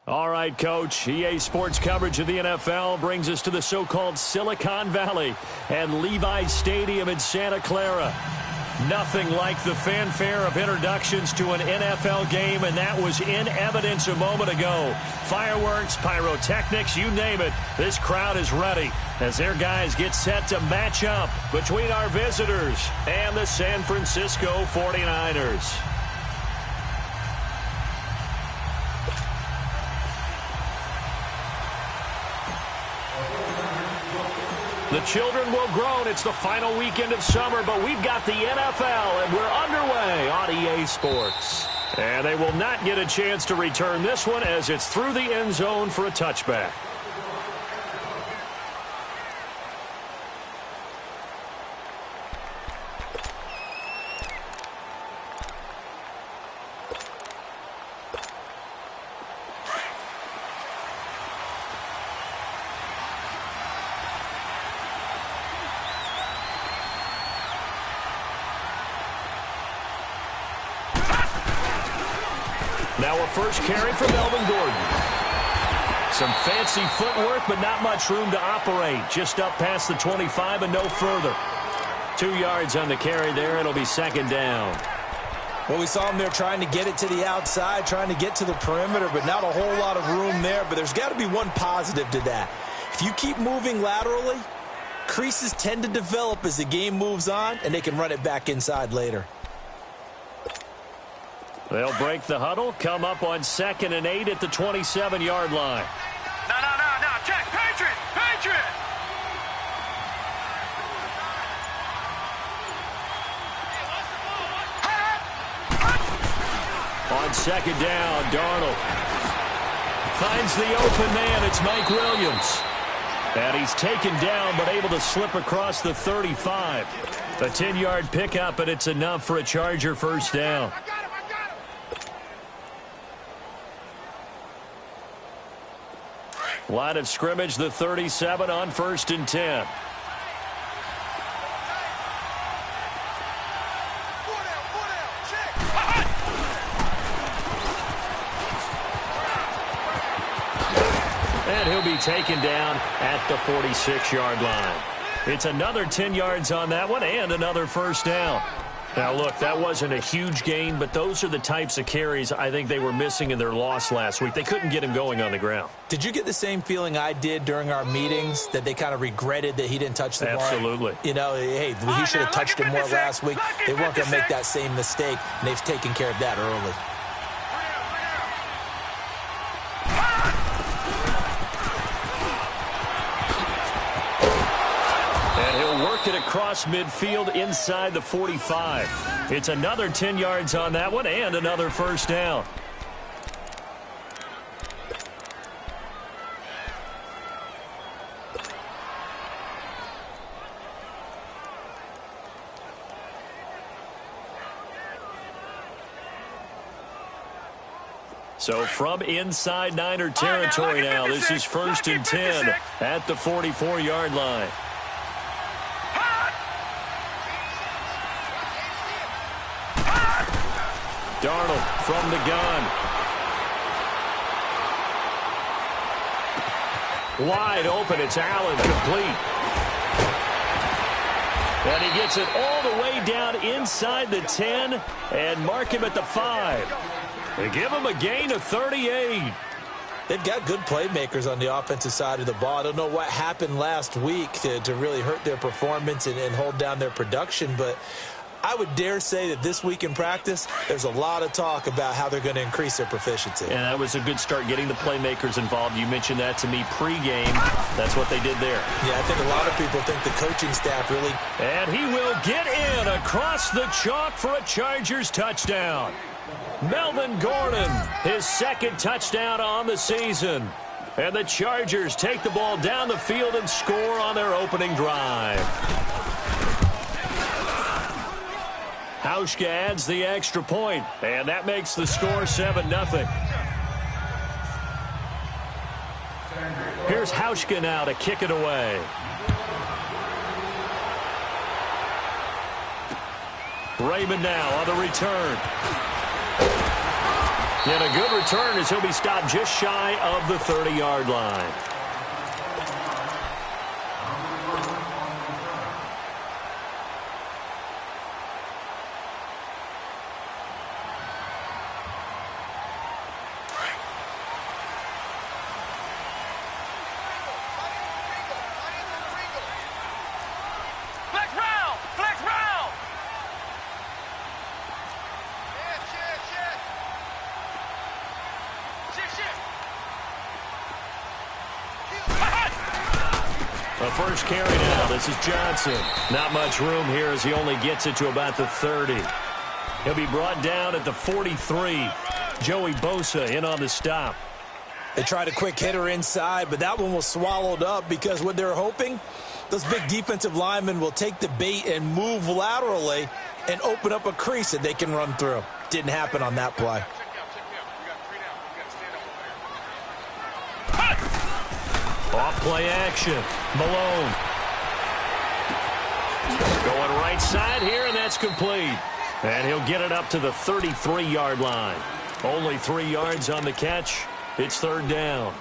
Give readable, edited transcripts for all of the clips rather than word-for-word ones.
All right, Coach. EA Sports coverage of the NFL brings us to the so-called Silicon Valley and Levi's Stadium in Santa Clara. Nothing like the fanfare of introductions to an NFL game, and that was in evidence a moment ago. Fireworks, pyrotechnics, you name it. This crowd is ready as their guys get set to match up between our visitors and the San Francisco 49ers. The children will groan. It's the final weekend of summer, but we've got the NFL, and we're underway on EA Sports. And they will not get a chance to return this one as it's through the end zone for a touchback. Now a first carry for Melvin Gordon. Some fancy footwork, but not much room to operate. Just up past the 25 and no further. 2 yards on the carry there. It'll be second down. Well, we saw him there trying to get it to the outside, trying to get to the perimeter, but not a whole lot of room there. But there's got to be one positive to that. If you keep moving laterally, creases tend to develop as the game moves on, and they can run it back inside later. They'll break the huddle, come up on 2nd and 8 at the 27-yard line. No, check, Patriot! On 2nd down, Darnold finds the open man. It's Mike Williams. And he's taken down but able to slip across the 35. A 10-yard pickup, and it's enough for a Charger first down. Line of scrimmage, the 37 on 1st and 10. And he'll be taken down at the 46-yard line. It's another 10 yards on that one and another first down. Now, look, that wasn't a huge gain, but those are the types of carries I think they were missing in their loss last week. They couldn't get him going on the ground. Did you get the same feeling I did during our meetings, that they kind of regretted that he didn't touch the ball? Absolutely. You know, hey, he should have touched it more last week. They weren't going to make that same mistake, and they've taken care of that early. It across midfield inside the 45. It's another 10 yards on that one and another first down. So from inside Niner territory now, this is 1st and 10 at the 44-yard line. Darnold from the gun. Wide open. It's Allen, complete. And he gets it all the way down inside the 10 and mark him at the 5. They give him a gain of 38. They've got good playmakers on the offensive side of the ball. I don't know what happened last week to really hurt their performance and hold down their production, but I would dare say that this week in practice, there's a lot of talk about how they're going to increase their proficiency. And that was a good start, getting the playmakers involved. You mentioned that to me pregame. That's what they did there. Yeah, I think a lot of people think the coaching staff really... And he will get in across the chalk for a Chargers touchdown. Melvin Gordon, his second touchdown on the season. And the Chargers take the ball down the field and score on their opening drive. Hauschka adds the extra point, and that makes the score 7-0. Here's Hauschka now to kick it away. Raymond now on the return. And a good return as he'll be stopped just shy of the 30-yard line. The first carry now. This is Johnson. Not much room here as he only gets it to about the 30. He'll be brought down at the 43. Joey Bosa in on the stop. They tried a quick hitter inside, but that one was swallowed up because what they're hoping, those big defensive linemen will take the bait and move laterally and open up a crease that they can run through. Didn't happen on that play. Off play action. Malone. Going right side here, and that's complete. And he'll get it up to the 33-yard line. Only 3 yards on the catch. It's third down.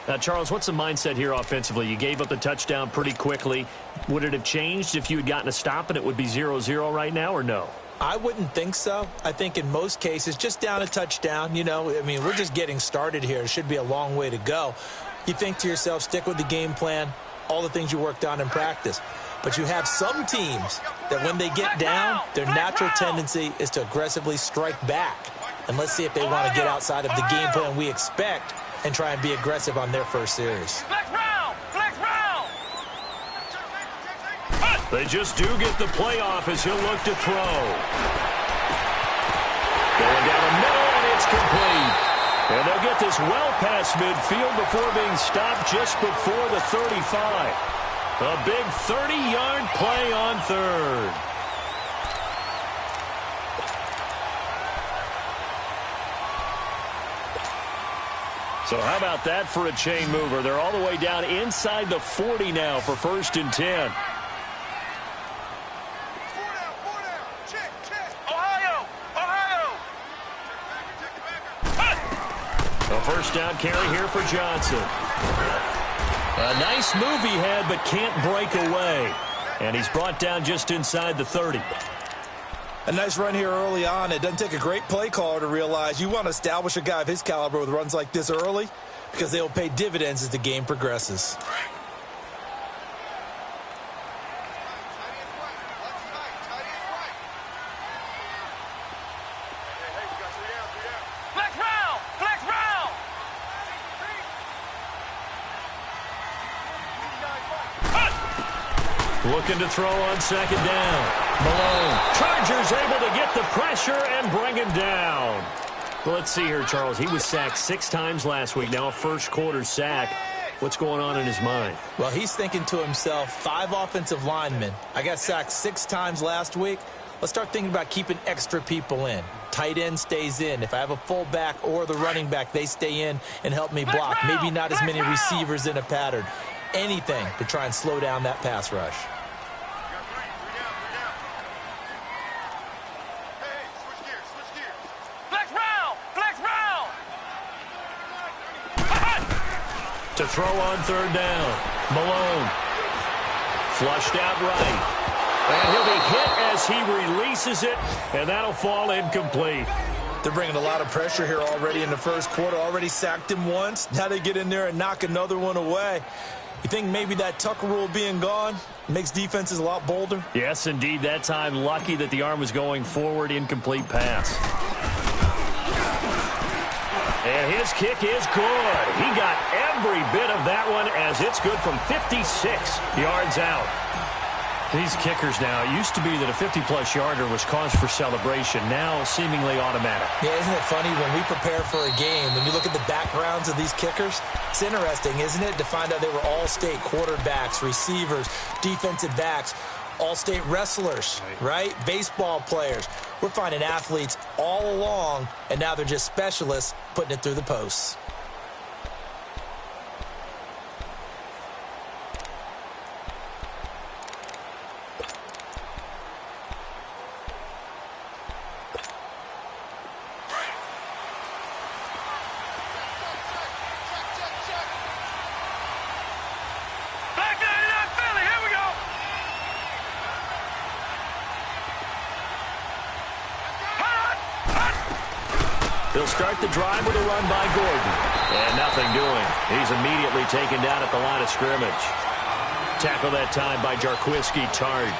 Now, Charles, what's the mindset here offensively? You gave up the touchdown pretty quickly. Would it have changed if you had gotten a stop and it would be 0-0 right now, or no? I wouldn't think so. I think in most cases, just down a touchdown, you know, I mean, we're just getting started here. It should be a long way to go. You think to yourself, stick with the game plan, all the things you worked on in practice. But you have some teams that when they get down, their natural tendency is to aggressively strike back. And let's see if they want to get outside of the game plan we expect and try and be aggressive on their first series. They just do get the playoff as he'll look to throw. Going down the middle, and it's complete. And they'll get this well past midfield before being stopped just before the 35. A big 30-yard play on third. So how about that for a chain mover? They're all the way down inside the 40 now for 1st and 10. A first down carry here for Johnson. A nice move he had, but can't break away. And he's brought down just inside the 30. A nice run here early on. It doesn't take a great play caller to realize you want to establish a guy of his caliber with runs like this early because they will pay dividends as the game progresses. Looking to throw on 2nd down. Malone. Chargers able to get the pressure and bring him down. Well, let's see here, Charles. He was sacked 6 times last week. Now a first-quarter sack. What's going on in his mind? Well, he's thinking to himself, 5 offensive linemen. I got sacked 6 times last week. Let's start thinking about keeping extra people in. Tight end stays in. If I have a fullback or the running back, they stay in and help me block. Maybe not as many receivers in a pattern. Anything to try and slow down that pass rush. To throw on 3rd down. Malone. Flushed out right. And he'll be hit as he releases it, and that'll fall incomplete. They're bringing a lot of pressure here already in the first quarter. Already sacked him once. Now they get in there and knock another one away. You think maybe that Tucker rule being gone makes defenses a lot bolder? Yes, indeed. That time, lucky that the arm was going forward. Incomplete pass. And his kick is good. He got every bit of that one as it's good from 56 yards out. These kickers now, it used to be that a 50-plus yarder was cause for celebration. Now seemingly automatic. Yeah, isn't it funny when we prepare for a game, when you look at the backgrounds of these kickers, it's interesting, isn't it, to find out they were all-state quarterbacks, receivers, defensive backs, all-state wrestlers, right? Baseball players. We're finding athletes all along, and now they're just specialists putting it through the posts. They'll start the drive with a run by Gordon. And nothing doing. He's immediately taken down at the line of scrimmage. Tackle that time by Jarquiski Tart.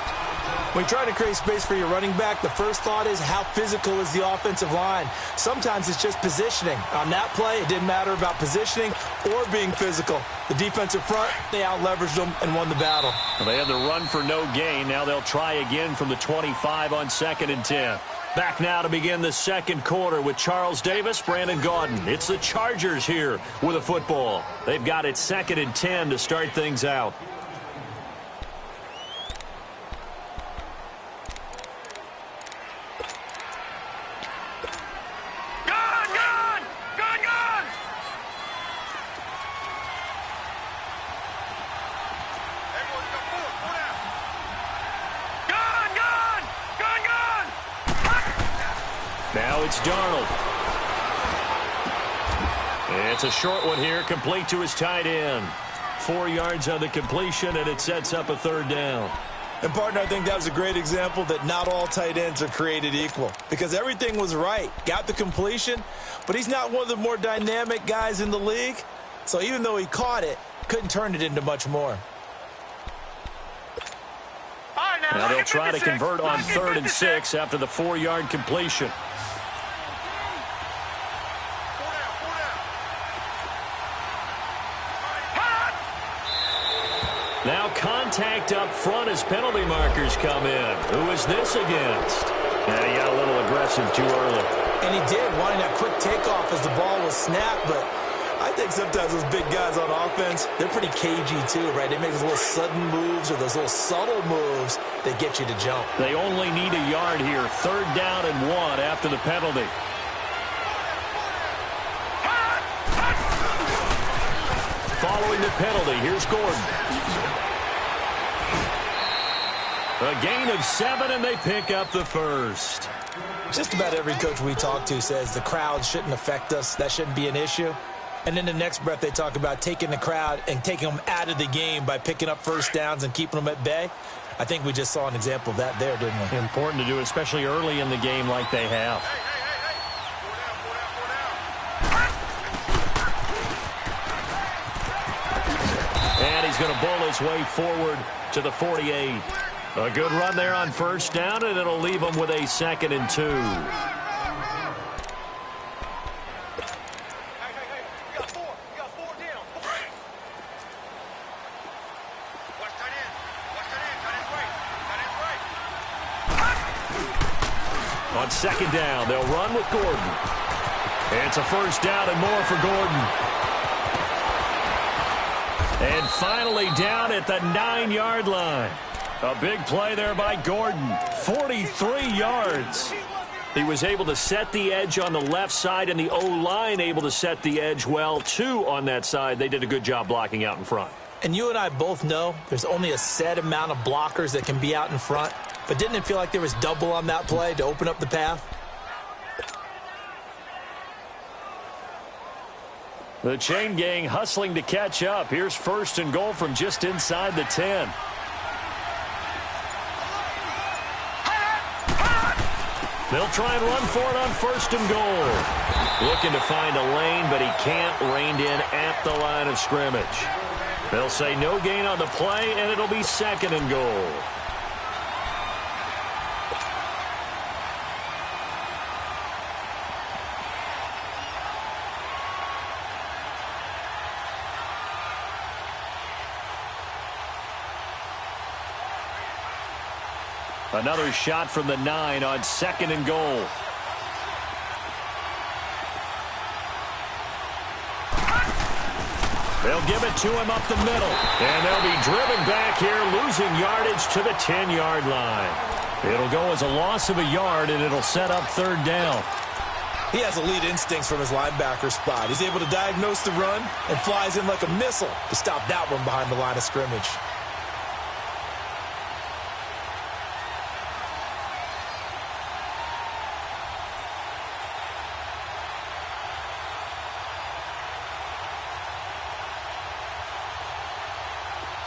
When you're trying to create space for your running back, the first thought is how physical is the offensive line. Sometimes it's just positioning. On that play, it didn't matter about positioning or being physical. The defensive front, they out-leveraged them and won the battle. Well, they had the run for no gain. Now they'll try again from the 25 on 2nd and 10. Back now to begin the second quarter with Charles Davis, Brandon Gaudin. It's the Chargers here with a football. They've got it 2nd and 10 to start things out. Now it's Darnold. It's a short one here, complete to his tight end. 4 yards on the completion, and it sets up a 3rd down. And, partner, I think that was a great example that not all tight ends are created equal because everything was right. Got the completion, but he's not one of the more dynamic guys in the league. So even though he caught it, couldn't turn it into much more. Now they'll try to convert on 3rd and 6 after the 4-yard completion. Now contact up front as penalty markers come in. Who is this against? Now he got a little aggressive too early. And he did, wanting that quick takeoff as the ball was snapped, but I think sometimes those big guys on offense, they're pretty cagey too, right? They make those little sudden moves or those little subtle moves that get you to jump. They only need a yard here. 3rd down and 1 after the penalty. penalty. Here's Gordon. A gain of 7, and they pick up the first. Just about every coach we talk to says the crowd shouldn't affect us. That shouldn't be an issue. And in the next breath, they talk about taking the crowd and taking them out of the game by picking up first downs and keeping them at bay. I think we just saw an example of that there, didn't we? Important to do, especially early in the game like they have. And he's going to bowl his way forward to the 48. A good run there on first down, and it'll leave him with a 2nd and 2. On 2nd down, they'll run with Gordon. It's a first down and more for Gordon. And finally down at the 9-yard line. A big play there by Gordon. 43 yards. He was able to set the edge on the left side, and the O-line able to set the edge well, too, on that side. They did a good job blocking out in front. And you and I both know there's only a set amount of blockers that can be out in front. But didn't it feel like there was double on that play to open up the path? The chain gang hustling to catch up. Here's 1st and goal from just inside the 10. They'll try and run for it on 1st and goal. Looking to find a lane, but he can't. Reined in at the line of scrimmage. They'll say no gain on the play, and it'll be 2nd and goal. Another shot from the 9 on 2nd and goal. They'll give it to him up the middle. And they'll be driven back here, losing yardage to the 10-yard line. It'll go as a loss of a yard, and it'll set up 3rd down. He has elite instincts from his linebacker spot. He's able to diagnose the run and flies in like a missile to stop that one behind the line of scrimmage.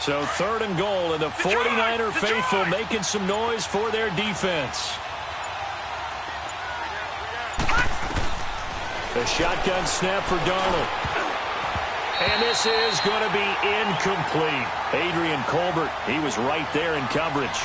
So 3rd and goal, and the 49er faithful making some noise for their defense. The shotgun snap for Darnold. And this is going to be incomplete. Adrian Colbert, he was right there in coverage.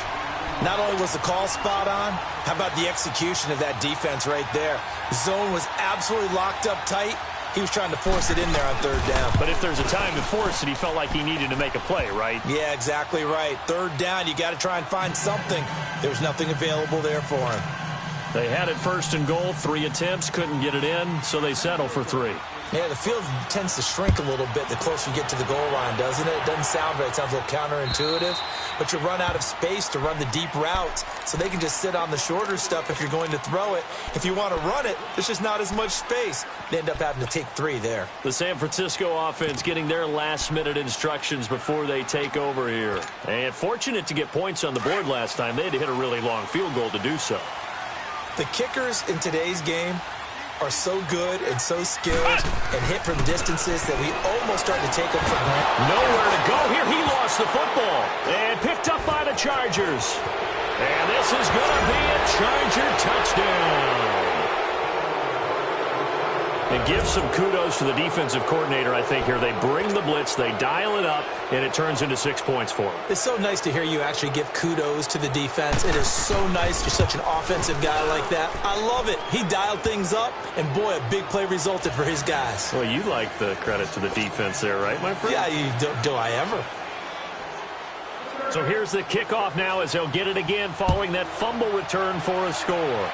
Not only was the call spot on, how about the execution of that defense right there? The zone was absolutely locked up tight. He was trying to force it in there on 3rd down. But if there's a time to force it, he felt like he needed to make a play, right? Yeah, exactly right. 3rd down, you got to try and find something. There's nothing available there for him. They had it 1st and goal, 3 attempts, couldn't get it in, so they settle for 3. Yeah, the field tends to shrink a little bit the closer you get to the goal line, doesn't it? It doesn't sound right. It sounds a little counterintuitive. But you run out of space to run the deep routes, so they can just sit on the shorter stuff if you're going to throw it. If you want to run it, there's just not as much space. They end up having to take 3 there. The San Francisco offense getting their last-minute instructions before they take over here. And fortunate to get points on the board last time. They had to hit a really long field goal to do so. The kickers in today's game are so good and so skilled and hit from distances that we almost start to take them for granted. Nowhere to go here. He lost the football and picked up by the Chargers. And this is going to be a Charger touchdown. And give some kudos to the defensive coordinator, I think, here. They bring the blitz, they dial it up, and it turns into 6 points for them. It's so nice to hear you actually give kudos to the defense. It is so nice. You're such an offensive guy like that. I love it. He dialed things up, and boy, a big play resulted for his guys. Well, you like the credit to the defense there, right, my friend? Yeah, do I ever? So here's the kickoff now as they'll get it again following that fumble return for a score.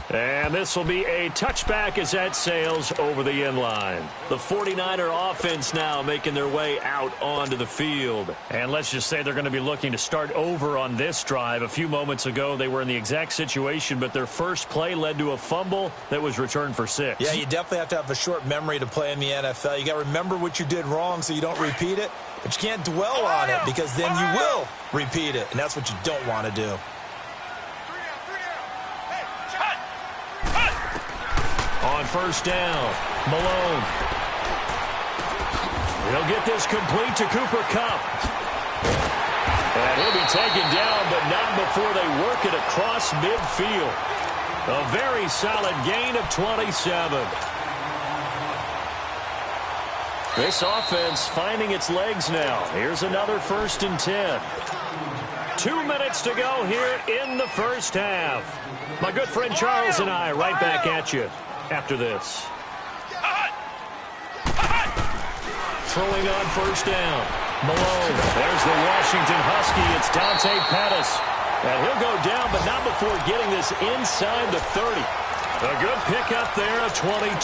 And this will be a touchback as that sails over the end line. The 49er offense now making their way out onto the field. And let's just say they're going to be looking to start over on this drive. A few moments ago, they were in the exact situation, but their first play led to a fumble that was returned for 6. Yeah, you definitely have to have a short memory to play in the NFL. You got to remember what you did wrong so you don't repeat it, but you can't dwell on it because then you will repeat it, and that's what you don't want to do. On first down, Malone. He'll get this complete to Cooper Kupp. And he'll be taken down, but not before they work it across midfield. A very solid gain of 27. This offense finding its legs now. Here's another 1st and 10. 2 minutes to go here in the first half. My good friend Charles and I right back at you after this. Throwing on first down. Malone. There's the Washington Husky. It's Dante Pettis. And he'll go down, but not before getting this inside the 30. A good pickup there, a 22.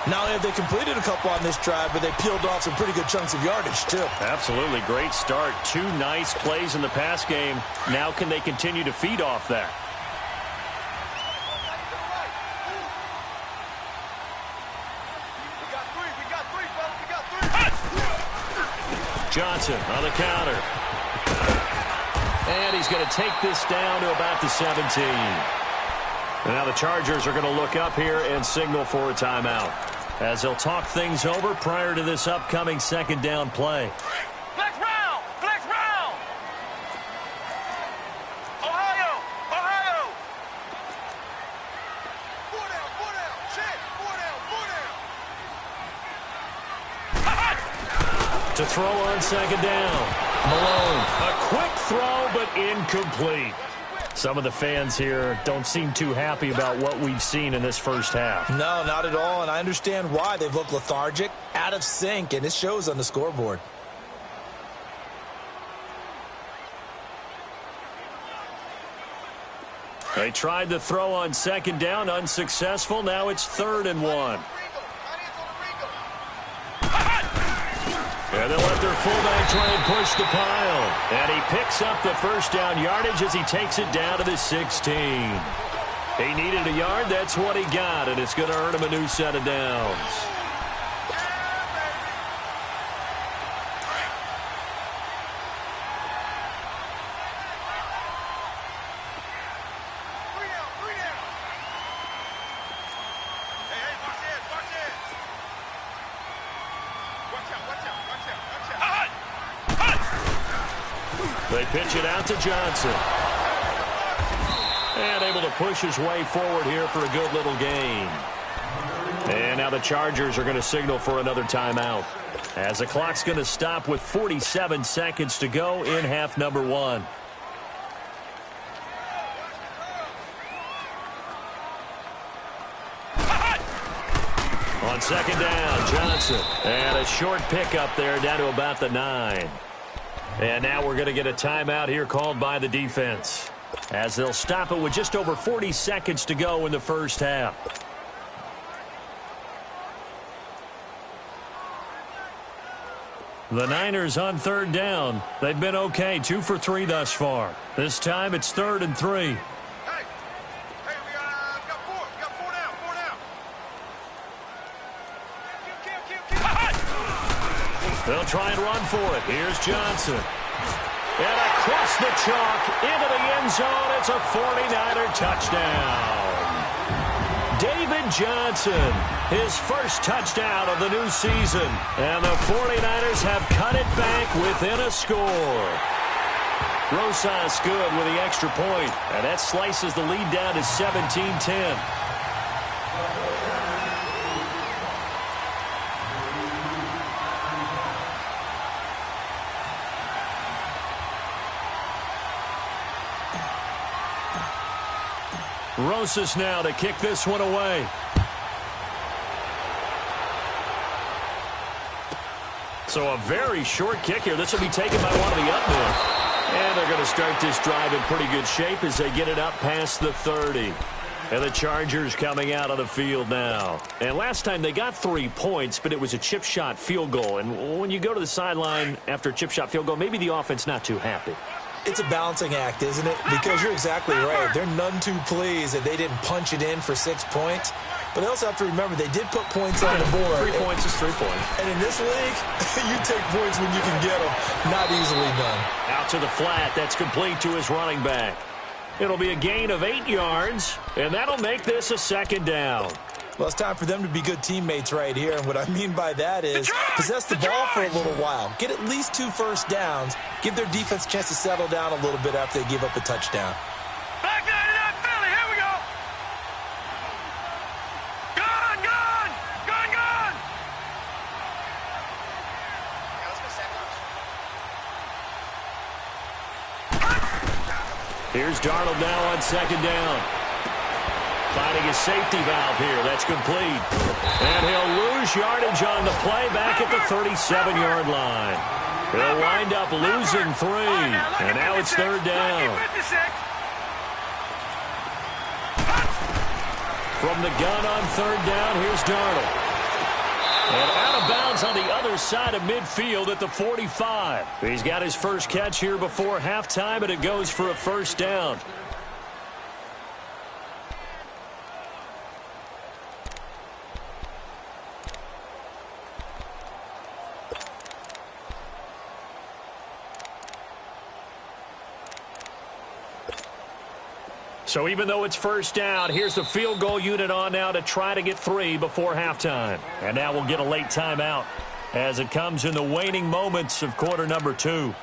Not only have they completed a couple on this drive, but they peeled off some pretty good chunks of yardage, too. Absolutely. Great start. 2 nice plays in the pass game. Now can they continue to feed off that? Johnson on the counter. And he's going to take this down to about the 17. And now the Chargers are going to look up here and signal for a timeout, as they'll talk things over prior to this upcoming 2nd down play. Flex round! Flex round! Ohio! Ohio! 4 down, 4 down! Check! 4 down, 4 down! To throw on 2nd down. Malone. A quick throw, but incomplete. Some of the fans here don't seem too happy about what we've seen in this first half. No, not at all, and I understand why. They've looked lethargic, out of sync, and it shows on the scoreboard. They tried to throw on 2nd down, unsuccessful. Now it's 3rd and 1. And they'll let their fullback try and push the pile. And he picks up the first down yardage as he takes it down to the 16. He needed a yard. That's what he got, and it's going to earn him a new set of downs. They pitch it out to Johnson. And able to push his way forward here for a good little gain. And now the Chargers are going to signal for another timeout, as the clock's going to stop with 47 seconds to go in half number 1. On 2nd down, Johnson. And a short pickup there down to about the 9. And now we're going to get a timeout here called by the defense, as they'll stop it with just over 40 seconds to go in the first half. The Niners on 3rd down. They've been okay, 2 for 3 thus far. This time it's 3rd and 3. Hey, we got 4. We got 4 down, 4 down. They'll try and run for it. Here's Johnson. And across the chalk into the end zone. It's a 49er touchdown. David Johnson, his first touchdown of the new season. And the 49ers have cut it back within a score. Rosas good with the extra point. And that slices the lead down to 17-10. Rosas now to kick this one away. So a very short kick here. This will be taken by one of the up men. And they're going to start this drive in pretty good shape as they get it up past the 30. And the Chargers coming out on the field now. And last time they got 3 points, but it was a chip shot field goal. And when you go to the sideline after a chip shot field goal, maybe the offense not too happy. It's a balancing act, isn't it? Because you're exactly right. They're none too pleased that they didn't punch it in for 6 points. But they also have to remember they did put points on the board. 3 points is 3 points. And in this league, you take points when you can get them. Not easily done. Out to the flat. That's complete to his running back. It'll be a gain of 8 yards, and that'll make this a second down. Well, it's time for them to be good teammates right here. And what I mean by that is possess the ball for a little while. Get at least 2 first downs. Give their defense a chance to settle down a little bit after they give up a touchdown. Back 99 Philly, here we go. Gun, gun, gun, gun. Here's Darnold now on second down. Finding a safety valve here. That's complete. And he'll lose yardage on the play back at the 37-yard line. He'll wind up losing 3. And now it's third down. From the gun on third down, here's Darnold. And out of bounds on the other side of midfield at the 45. He's got his first catch here before halftime, and it goes for a first down. So even though it's first down, here's the field goal unit on now to try to get 3 before halftime. And now we'll get a late timeout as it comes in the waning moments of quarter number 2.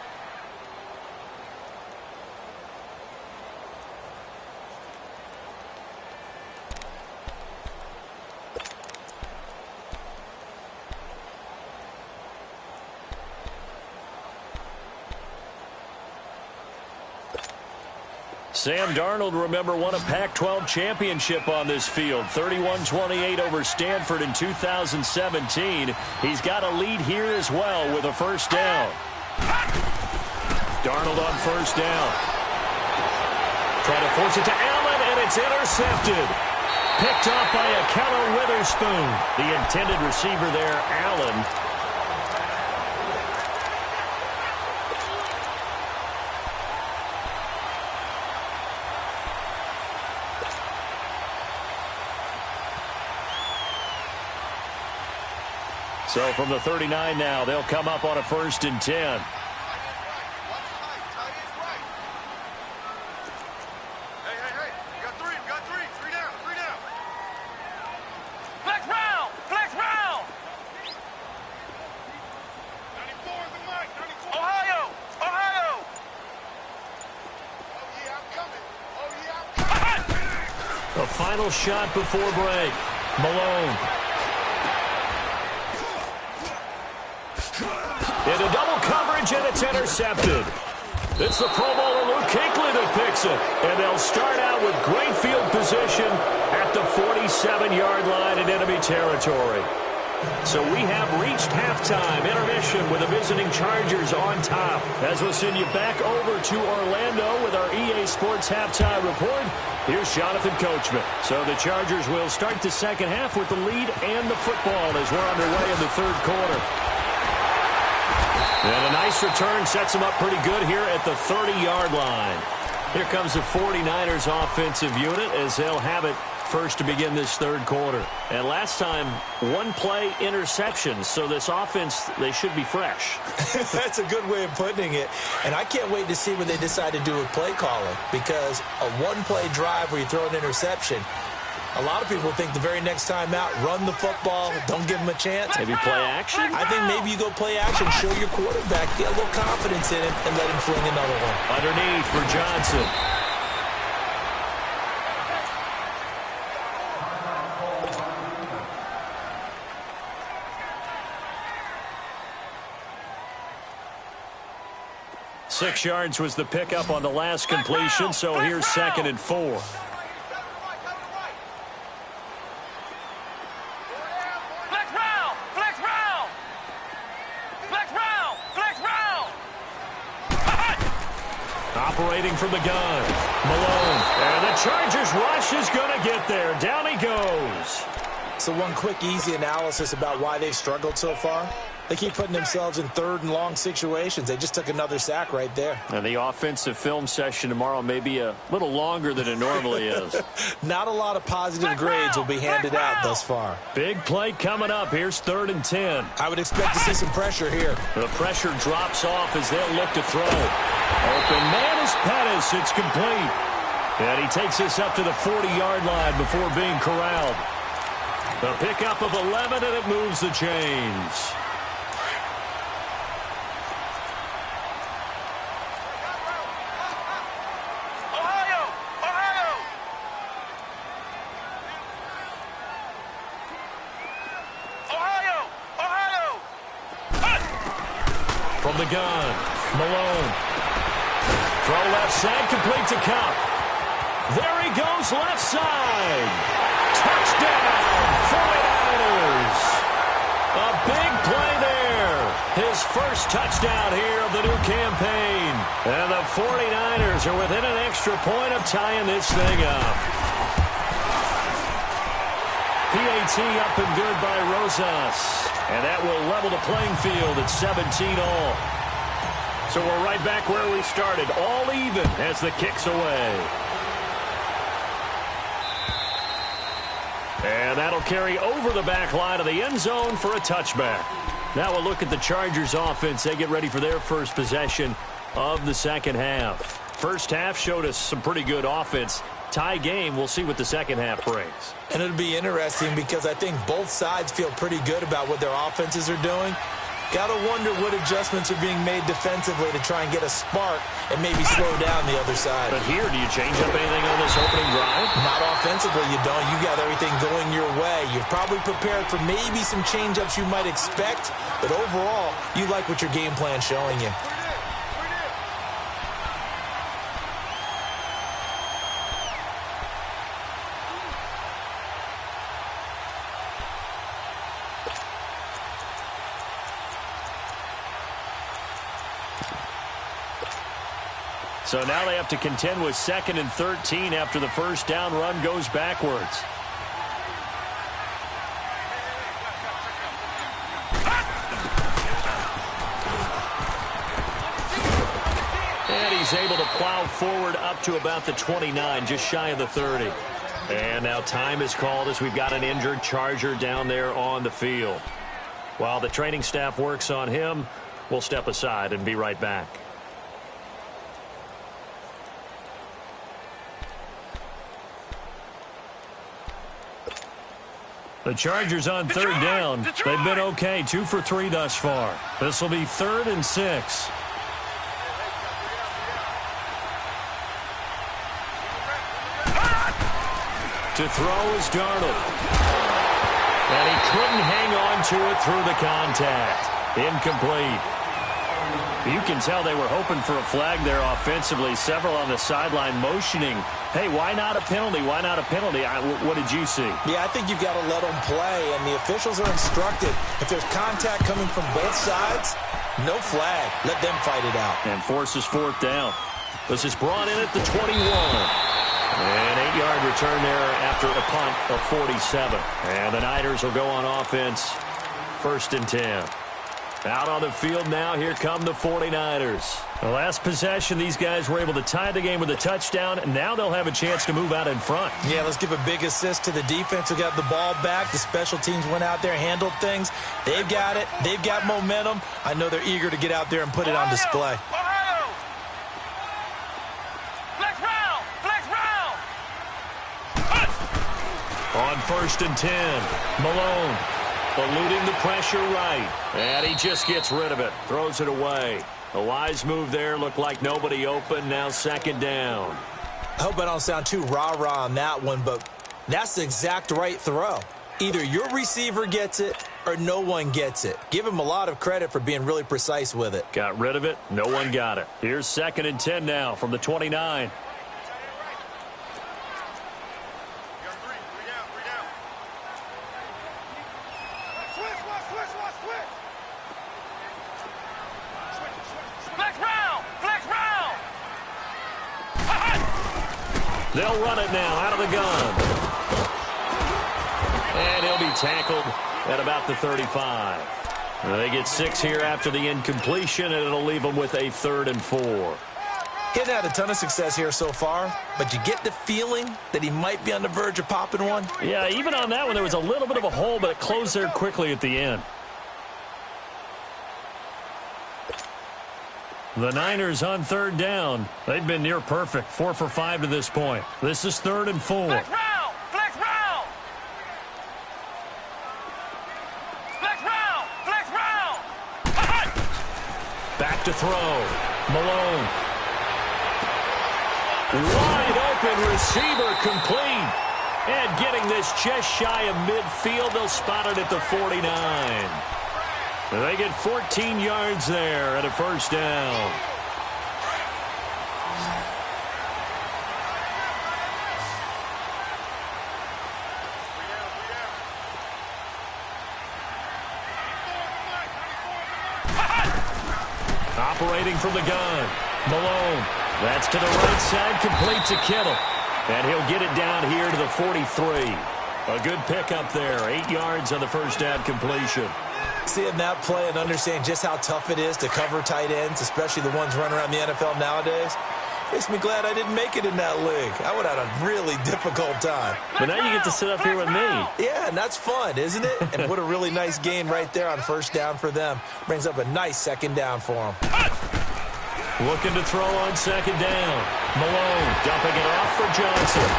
Sam Darnold, remember, won a Pac-12 championship on this field. 31-28 over Stanford in 2017. He's got a lead here as well with a first down. Darnold on first down. Trying to force it to Allen, and it's intercepted. Picked off by Ahkello Witherspoon. The intended receiver there, Allen. So from the 39 now, they'll come up on a 1st and 10. Hey, you got 3, you got 3. 3 down, 3 down. Flex round, flex round. 94 is the mic, 94. Ohio, Ohio. Oh, yeah, I'm coming. Oh, yeah, I'm coming. The final shot before break. Malone. Into double coverage, and it's intercepted. It's the Pro Bowler Luke Kuechly that picks it. And they'll start out with great field position at the 47-yard line in enemy territory. So we have reached halftime intermission with the visiting Chargers on top. As we'll send you back over to Orlando with our EA Sports halftime report, here's Jonathan Coachman. So the Chargers will start the second half with the lead and the football as we're underway in the third quarter. And a nice return sets them up pretty good here at the 30-yard line. Here comes the 49ers offensive unit as they'll have it first to begin this third quarter. And last time, 1-play interception. So this offense, they should be fresh. That's a good way of putting it. And I can't wait to see what they decide to do with play calling. Because a 1-play drive where you throw an interception, a lot of people think the very next time out, run the football, don't give them a chance. Maybe play action? I think maybe you go play action, show your quarterback, get a little confidence in him, and let him fling another one. Underneath for Johnson. Six yards was the pickup on the last completion, so here's 2nd and 4. Operating from the gun. Malone. And the Chargers rush is going to get there. Down he goes. So one quick, easy analysis about why they've struggled so far. They keep putting themselves in third and long situations. They just took another sack right there. And the offensive film session tomorrow may be a little longer than it normally is. Not a lot of positive grades will be handed out thus far. Big play coming up. Here's 3rd and 10. I would expect to see some pressure here. The pressure drops off as they'll look to throw. Open man is Pettis. It's complete. And he takes us up to the 40-yard line before being corralled. The pickup of 11, and it moves the chains. From the gun, Malone. Throw left side, complete to Kupp. There he goes, left side. Touchdown, 49ers. A big play there. His first touchdown here of the new campaign. And the 49ers are within an extra point of tying this thing up. PAT up and good by Rosas. And that will level the playing field at 17-all. So we're right back where we started, all even as the kick's away. And that'll carry over the back line of the end zone for a touchback. Now we'll look at the Chargers offense. They get ready for their first possession of the second half. First half showed us some pretty good offense. Tie game, we'll see what the second half brings. And it'll be interesting because I think both sides feel pretty good about what their offenses are doing. Got to wonder what adjustments are being made defensively to try and get a spark and maybe slow down the other side. But here, do you change up anything on this opening drive? Not offensively, you don't. You got everything going your way. You've probably prepared for maybe some change-ups you might expect, but overall, you like what your game plan's showing you. So now they have to contend with 2nd and 13 after the first down run goes backwards. And he's able to plow forward up to about the 29, just shy of the 30. And now time is called as we've got an injured Charger down there on the field. While the training staff works on him, we'll step aside and be right back. The Chargers on 3rd down. They've been okay, 2 for 3 thus far. This will be 3rd and 6. To throw is Darnold. And he couldn't hang on to it through the contact. Incomplete. You can tell they were hoping for a flag there offensively. Several on the sideline motioning, hey, why not a penalty? Why not a penalty? What did you see? Yeah, I think you've got to let them play, and the officials are instructed. If there's contact coming from both sides, no flag. Let them fight it out. And forces 4th down. This is brought in at the 21. An 8-yard return there after a punt of 47. And the Niners will go on offense, 1st and 10. Out on the field now, here come the 49ers. The last possession, these guys were able to tie the game with a touchdown, and now they'll have a chance to move out in front. Yeah, let's give a big assist to the defense who got the ball back. The special teams went out there, handled things. They've got it. They've got momentum. I know they're eager to get out there and put it on display. On 1st and 10, Malone eluding the pressure right. And he just gets rid of it, throws it away. A wise move there, looked like nobody open, now 2nd down. I hope I don't sound too rah-rah on that one, but that's the exact right throw. Either your receiver gets it or no one gets it. Give him a lot of credit for being really precise with it. Got rid of it, no one got it. Here's 2nd and 10 now from the 29. They'll run it now out of the gun. And he'll be tackled at about the 35. They get 6 here after the incompletion, and it'll leave them with a 3rd and 4. He hasn't had a ton of success here so far, but you get the feeling that he might be on the verge of popping one. Yeah, even on that one, there was a little bit of a hole, but it closed there quickly at the end. The Niners on 3rd down. They've been near perfect, 4 for 5 to this point. This is 3rd and 4. Flex round! Flex round! Flex round! Flex round! Back to throw. Malone. Wide open receiver complete. And getting this just shy of midfield, they'll spot it at the 49. They get 14 yards there at a 1st down. Operating from the gun. Malone. That's to the right side, complete to Kittle. And he'll get it down here to the 43. A good pickup there. 8 yards on the 1st down completion. Seeing that play and understanding just how tough it is to cover tight ends, especially the ones running around the NFL nowadays, makes me glad I didn't make it in that league. I would have had a really difficult time. But now you get to sit up here with me. Yeah, and that's fun, isn't it? And what a really nice gain right there on 1st down for them. Brings up a nice 2nd down for them. Looking to throw on 2nd down. Malone dumping it off for Johnson.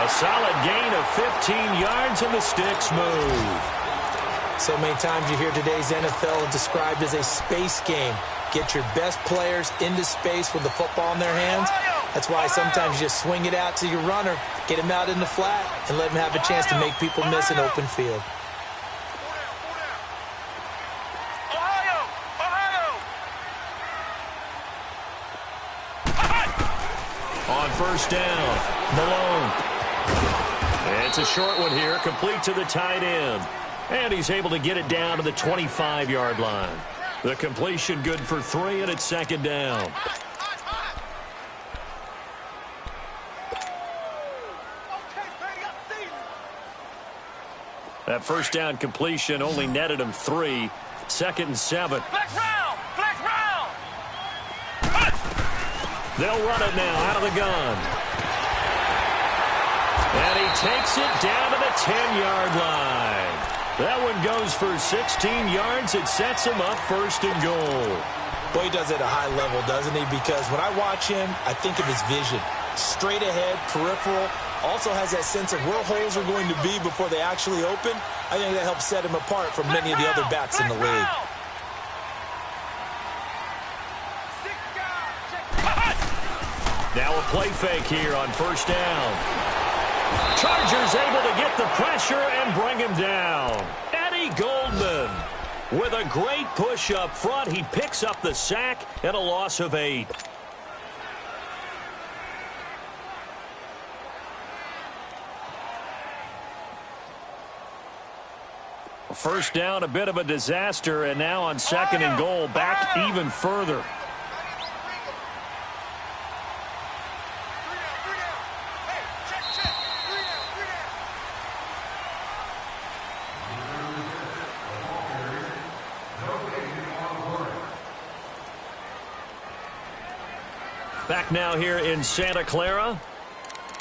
A solid gain of 15 yards, and the sticks move. So many times you hear today's NFL described as a space game. Get your best players into space with the football in their hands. That's why sometimes you just swing it out to your runner, get him out in the flat, and let him have a chance to make people miss an open field. On 1st down, Malone. It's a short one here, complete to the tight end. And he's able to get it down to the 25-yard line. The completion good for 3, and it's 2nd down. That 1st down completion only netted him 3. 2nd and 7. Flex round! Flex round! They'll run it now out of the gun. And he takes it down to the 10-yard line. That one goes for 16 yards. It sets him up 1st and goal. Boy, he does it at a high level, doesn't he? Because when I watch him, I think of his vision. Straight ahead, peripheral. Also has that sense of where holes are going to be before they actually open. I think that helps set him apart from many of the other backs in the league. Now a play fake here on 1st down. Chargers able to get the pressure and bring him down. Eddie Goldman with a great push up front. He picks up the sack and a loss of 8. First down, a bit of a disaster, and now on 2nd and goal, back even further. Back now here in Santa Clara.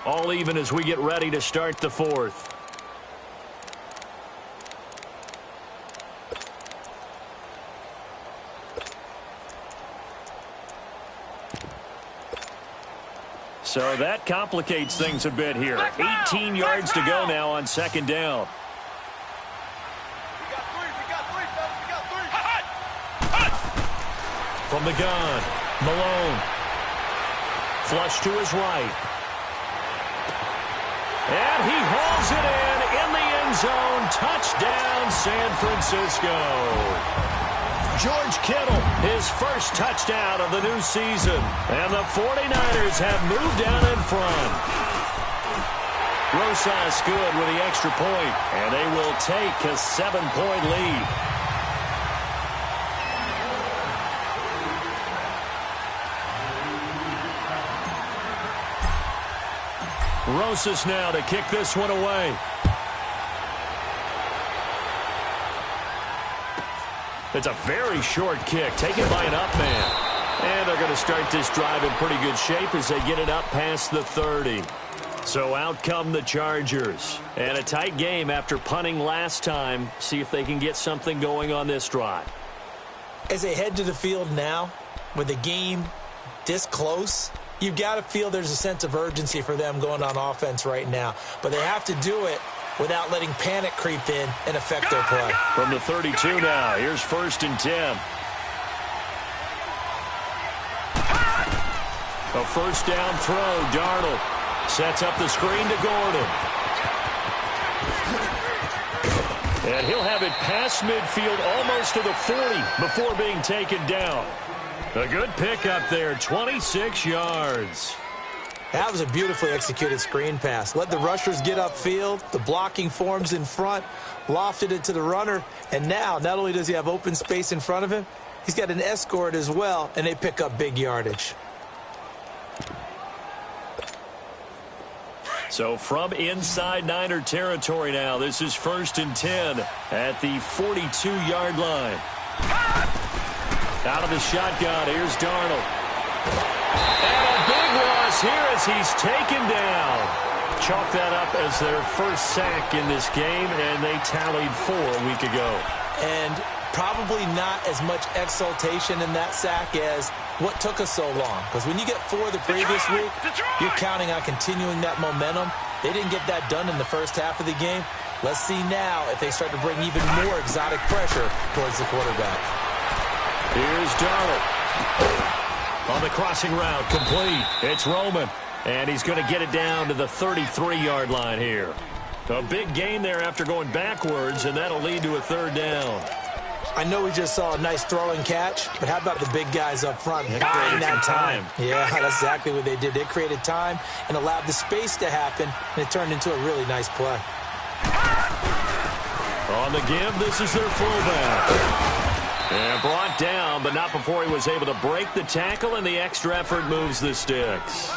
All even as we get ready to start the 4th. So that complicates things a bit here. 18 yards to go now on 2nd down. From the gun, Malone. Flush to his right. And he hauls it in the end zone. Touchdown, San Francisco. George Kittle, his first touchdown of the new season. And the 49ers have moved down in front. Rosas good with the extra point, and they will take a 7-point lead. Rosas now to kick this one away. It's a very short kick taken by an up man. And they're going to start this drive in pretty good shape as they get it up past the 30. So out come the Chargers. And a tight game after punting last time. See if they can get something going on this drive. As they head to the field now, with the game this close, you've got to feel there's a sense of urgency for them going on offense right now. But they have to do it without letting panic creep in and affect their play. From the 32 now, here's 1st and 10. A first down throw. Darnold sets up the screen to Gordon. And he'll have it past midfield almost to the 40 before being taken down. A good pickup there, 26 yards. That was a beautifully executed screen pass. Let the rushers get upfield. The blocking forms in front. Lofted it to the runner. And now, not only does he have open space in front of him, he's got an escort as well, and they pick up big yardage. So from inside Niner territory now, this is 1st and 10 at the 42-yard line. Out of the shotgun, here's Darnold. And a big loss here as he's taken down. Chalk that up as their first sack in this game, and they tallied 4 a week ago. And probably not as much exultation in that sack as what took us so long. Because when you get 4 the previous week, you're counting on continuing that momentum. They didn't get that done in the first half of the game. Let's see now if they start to bring even more exotic pressure towards the quarterback. Here's Darnold. On the crossing route, complete. It's Roman. And he's going to get it down to the 33-yard line here. A big gain there after going backwards, and that'll lead to a 3rd down. I know we just saw a nice throwing catch, but how about the big guys up front buying that time? Yeah, that's exactly what they did. They created time and allowed the space to happen, and it turned into a really nice play. On the give, this is their fullback. And brought down, but not before he was able to break the tackle, and the extra effort moves the sticks.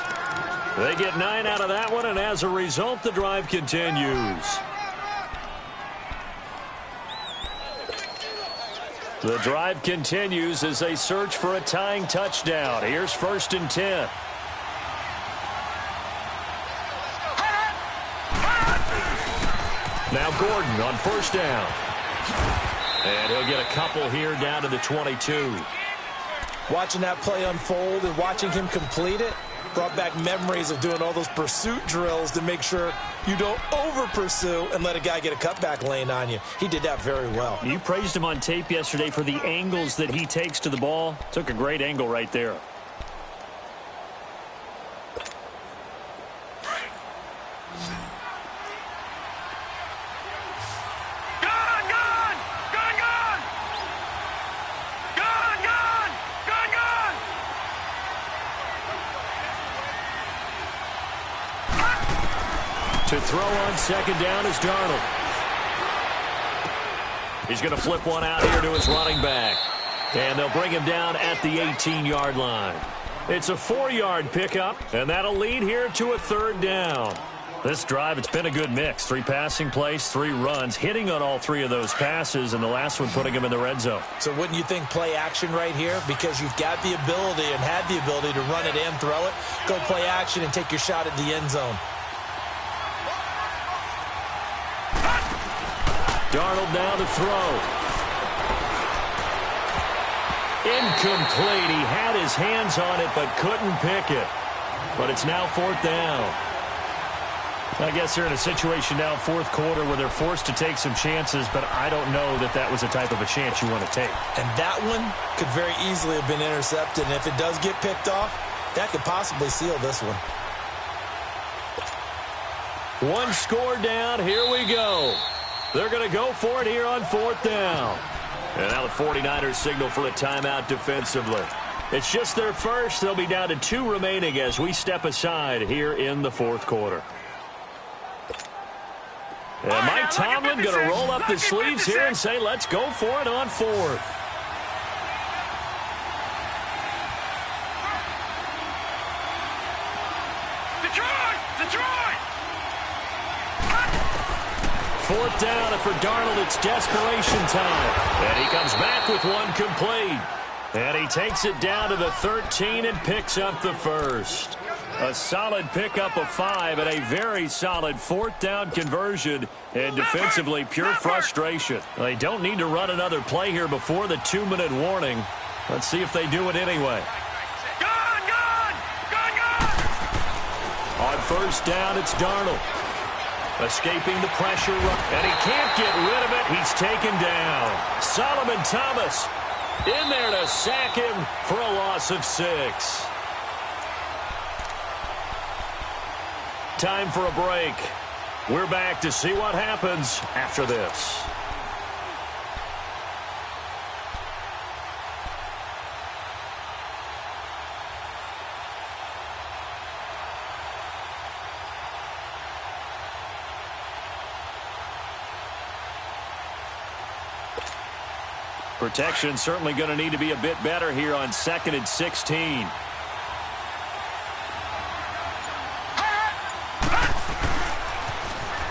They get 9 out of that one, and as a result, the drive continues. The drive continues as they search for a tying touchdown. Here's 1st and 10. Now Gordon on 1st down. And he'll get a couple here down to the 22. Watching that play unfold and watching him complete it brought back memories of doing all those pursuit drills to make sure you don't over-pursue and let a guy get a cutback lane on you. He did that very well. You praised him on tape yesterday for the angles that he takes to the ball. Took a great angle right there. To throw on 2nd down is Darnold. He's going to flip one out here to his running back. And they'll bring him down at the 18-yard line. It's a 4-yard pickup, and that'll lead here to a 3rd down. This drive, it's been a good mix. 3 passing plays, 3 runs, hitting on all 3 of those passes, and the last one putting him in the red zone. So wouldn't you think play action right here? Because you've got the ability and had the ability to run it and throw it. Go play action and take your shot at the end zone. Darnold now to throw. Incomplete. He had his hands on it but couldn't pick it. But it's now 4th down. I guess they're in a situation now, 4th quarter, where they're forced to take some chances, but I don't know that that was the type of a chance you want to take. And that one could very easily have been intercepted. And if it does get picked off, that could possibly seal this one. 1 score down. Here we go. They're going to go for it here on 4th down. And now the 49ers signal for a timeout defensively. It's just their first. They'll be down to 2 remaining as we step aside here in the 4th quarter. And Mike Tomlin going to roll up the sleeves here and say, let's go for it on 4th. Detroit! Detroit! fourth down, and for Darnold, it's desperation time. And he comes back with one complete. And he takes it down to the 13 and picks up the first. A solid pickup of 5 and a very solid fourth down conversion. And defensively, pure frustration. They don't need to run another play here before the 2-minute warning. Let's see if they do it anyway. On first down, it's Darnold. Escaping the pressure, and he can't get rid of it. He's taken down. Solomon Thomas in there to sack him for a loss of 6. Time for a break. We're back to see what happens after this. Protection certainly going to need to be a bit better here on 2nd and 16.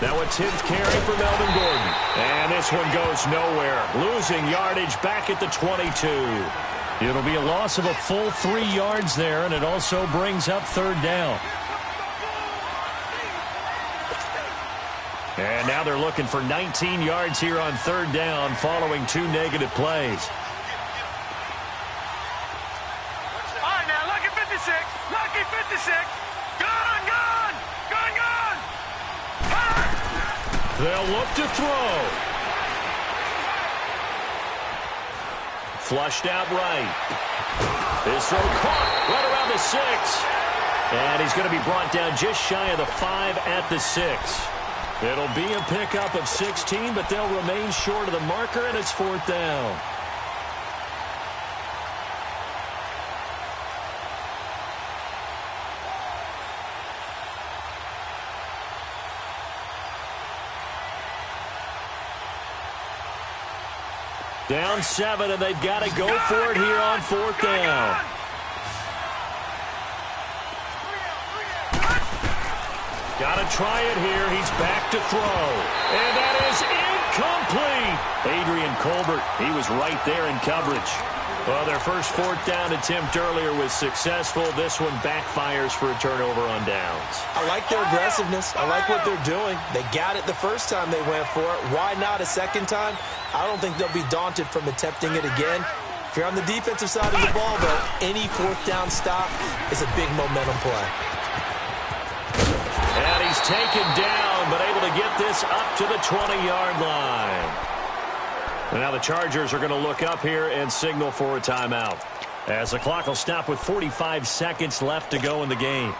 Now a 10th carry for Melvin Gordon. And this one goes nowhere. Losing yardage back at the 22. It'll be a loss of a full 3 yards there, and it also brings up third down. And now they're looking for 19 yards here on third down following 2 negative plays. All right, now, lucky 56. Lucky 56. Gone, gone. Gone, gone. They'll look to throw. Flushed out right. This throw caught right around the 6. And he's going to be brought down just shy of the 5 at the 6. It'll be a pickup of 16, but they'll remain short of the marker, and it's fourth down. Down 7, and they've got to go for it here on fourth down. Got to try it here. He's back to throw. And that is incomplete. Adrian Colbert, he was right there in coverage. Well, their first fourth down attempt earlier was successful. This one backfires for a turnover on downs. I like their aggressiveness. I like what they're doing. They got it the first time they went for it. Why not a second time? I don't think they'll be daunted from attempting it again. If you're on the defensive side of the ball, though, any fourth down stop is a big momentum play. And he's taken down, but able to get this up to the 20-yard line. And now the Chargers are going to look up here and signal for a timeout, as the clock will stop with 45 seconds left to go in the game.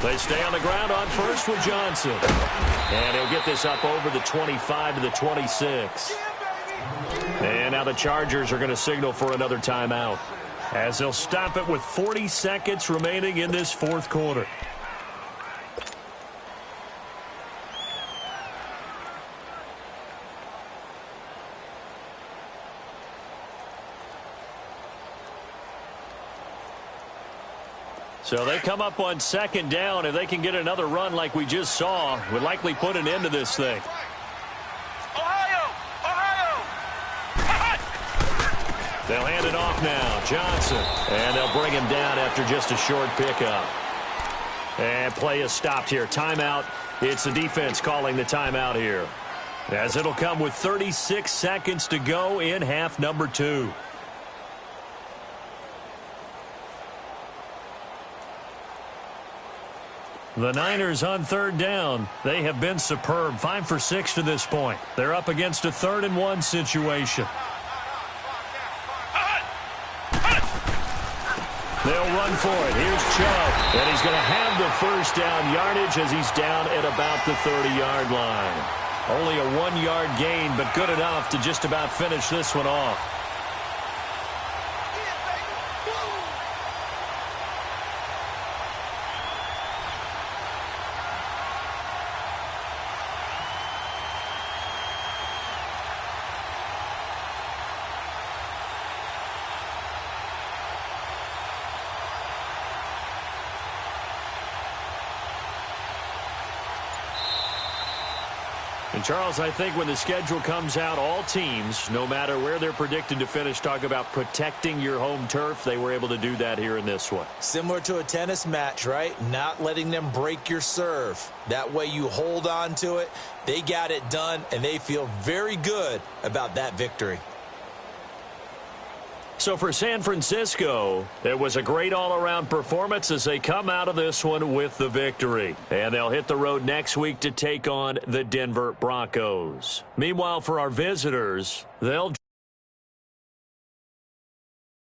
They stay on the ground on first with Johnson. And he'll get this up over the 25 to the 26. And now the Chargers are going to signal for another timeout, as they'll stop it with 40 seconds remaining in this fourth quarter. So they come up on second down. If they can get another run like we just saw, would likely put an end to this thing. Ohio! They'll hand it off now. Johnson. And they'll bring him down after just a short pickup. And play is stopped here. Timeout. It's the defense calling the timeout here, as it'll come with 36 seconds to go in half number 2. The Niners on third down. They have been superb. 5 for 6 to this point. They're up against a 3rd and 1 situation. They'll run for it. Here's Chubb. And he's going to have the first down yardage as he's down at about the 30-yard line. Only a 1-yard gain, but good enough to just about finish this one off. And, Charles, I think when the schedule comes out, all teams, no matter where they're predicted to finish, talk about protecting your home turf. They were able to do that here in this one. Similar to a tennis match, right? Not letting them break your serve. That way you hold on to it. They got it done, and they feel very good about that victory. So for San Francisco, it was a great all-around performance as they come out of this one with the victory. And they'll hit the road next week to take on the Denver Broncos. Meanwhile, for our visitors, they'll